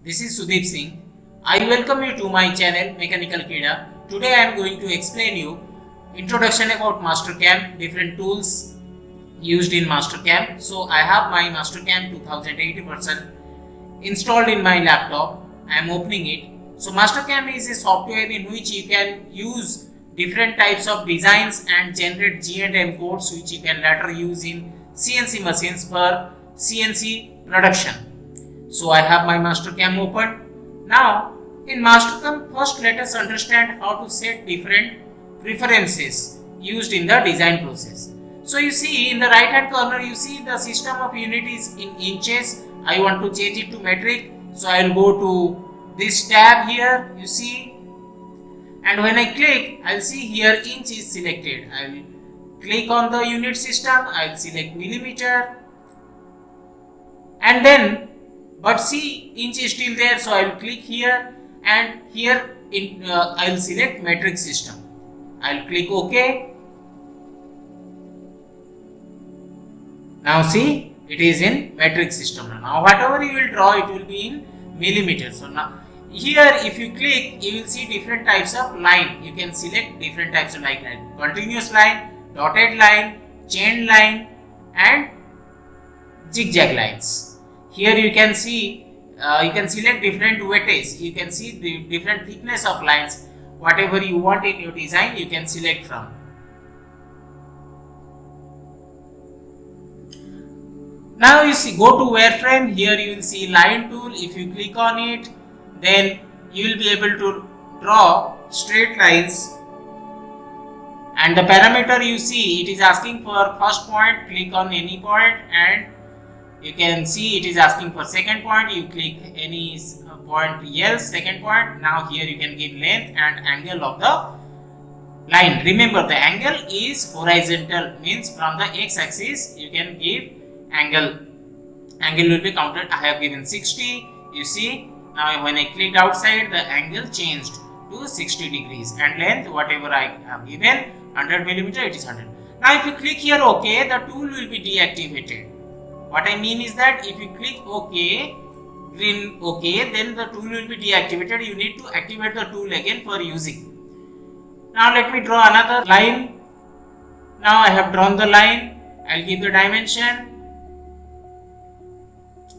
This is Sudeep Singh. I welcome you to my channel Mechanical CAD. Today I am going to explain you introduction about MasterCAM, different tools used in MasterCAM. So I have my MasterCAM 2008 version installed in my laptop. I am opening it. So MasterCAM is a software in which you can use different types of designs and generate G&M codes which you can later use in CNC machines for CNC production. So I have my MasterCAM open. Now in MasterCAM, first let us understand how to set different preferences used in the design process. So you see in the right hand corner you see the system of unit is in inches. I want to change it to metric. So I will go to this tab here, you see, and when I click, I will see here inch is selected. I will click on the unit system, I will select millimeter, and then but see inch is still there, so I will click here, and here I will select metric system. I will click OK. Now see, it is in metric system. Now whatever you will draw, it will be in millimeters. So now here if you click, you will see different types of line. You can select different types of line: continuous line, dotted line, chain line, and zigzag lines. Here you can see you can select different weightage. You can see the different thickness of lines. Whatever you want in your design, you can select from. Now you see, go to wireframe. Here you will see line tool. If you click on it, then you will be able to draw straight lines, and the parameter you see, it is asking for first point. Click on any point, and you can see it is asking for second point. You click any point else, second point. Now here you can give length and angle of the line. Remember, the angle is horizontal, means from the x-axis you can give angle. Angle will be counted. I have given 60. You see, now when I clicked outside, the angle changed to 60 degrees, and length whatever I have given 100 millimeter, it is 100. Now if you click here OK, the tool will be deactivated. What I mean is that if you click OK, green OK, then the tool will be deactivated. You need to activate the tool again for using. Now let me draw another line. Now I have drawn the line. I'll give the dimension.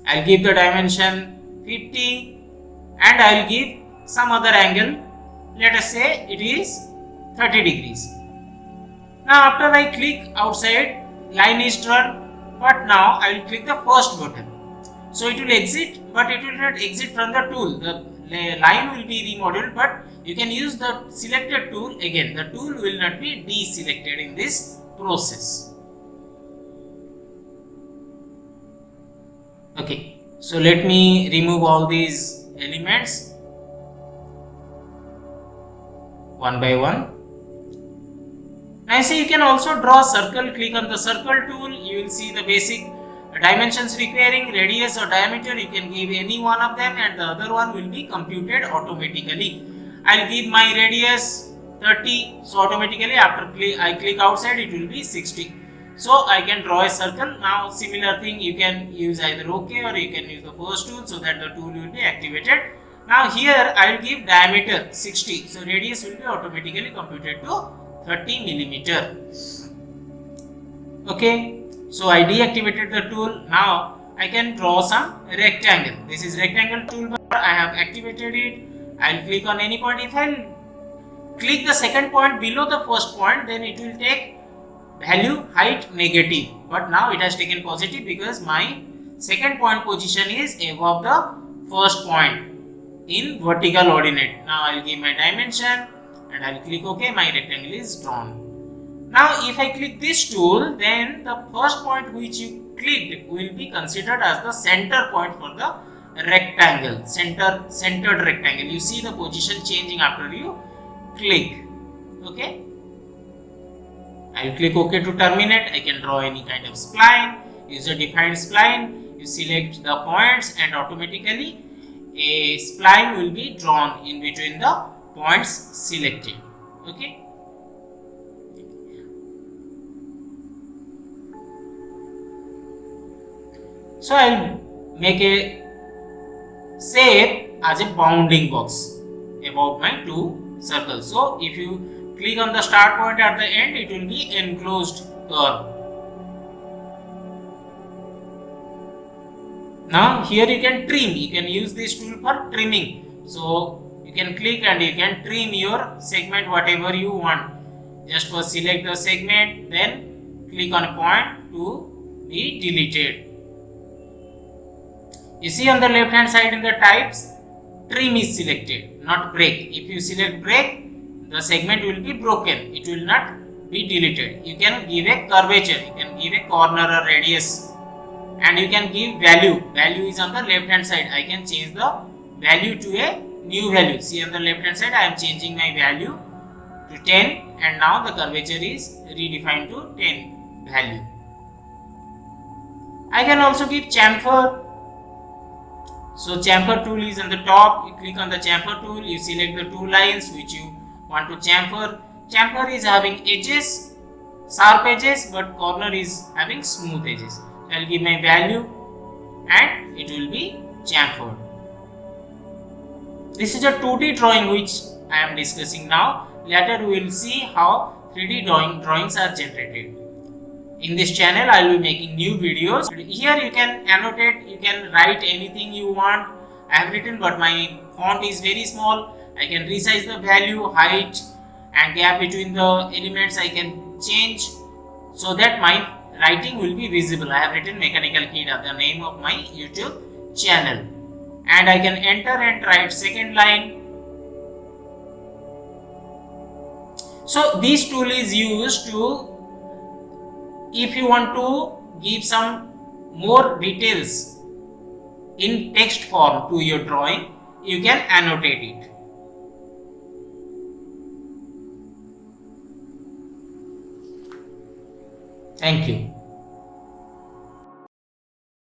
I'll give the dimension 50, and I'll give some other angle. Let us say it is 30 degrees. Now after I click outside, line is drawn, but now I will click the first button. So it will exit, but it will not exit from the tool. The line will be remodeled, but you can use the selected tool again. The tool will not be deselected in this process. Okay, so let me remove all these elements one by one. Now see, you can also draw a circle. Click on the circle tool. You will see the basic dimensions requiring radius or diameter. You can give any one of them, and the other one will be computed automatically. I'll give my radius 30, so automatically after I click outside, it will be 60. So I can draw a circle. Now similar thing, you can use either OK or you can use the first tool, so that the tool will be activated. Now here I will give diameter 60, so radius will be automatically computed to 30 millimeter. Okay, so I deactivated the tool. Now I can draw some rectangle. This is rectangle toolbar. I have activated it. I will click on any point. If I click the second point below the first point, then it will take value height negative, but now it has taken positive because my second point position is above the first point in vertical ordinate. Now I will give my dimension, and I will click OK. My rectangle is drawn. Now if I click this tool, then the first point which you clicked will be considered as the center point for the rectangle, centered rectangle. You see the position changing after you click. Okay, I will click OK to terminate. I can draw any kind of spline, user defined spline. You select the points, and automatically a spline will be drawn in between the points selected. Okay. So I will make a shape as a bounding box about my two circles. So if you click on the start point at the end, it will be enclosed curve. Now here you can trim, you can use this tool for trimming. So you can click and you can trim your segment whatever you want. Just first select the segment, then click on a point to be deleted. You see on the left hand side in the types, trim is selected, not break. If you select break, the segment will be broken, it will not be deleted. You can give a curvature, you can give a corner or radius, and you can give value. Value is on the left hand side. I can change the value to a new value. See on the left hand side, I am changing my value to 10, and now the curvature is redefined to 10 value. I can also give chamfer. So chamfer tool is on the top. You click on the chamfer tool, you select the two lines which you want to chamfer. Chamfer is having edges, sharp edges, but corner is having smooth edges. I will give my value and it will be chamfered. This is a 2D drawing which I am discussing now. Later we will see how 3D drawings are generated. In this channel I will be making new videos. Here you can annotate, you can write anything you want. I have written, but my font is very small. I can resize the value, height and gap between the elements I can change so that my writing will be visible. I have written mechanical key, the name of my YouTube channel, and I can enter and write second line. So this tool is used to, if you want to give some more details in text form to your drawing, you can annotate it. Thank you.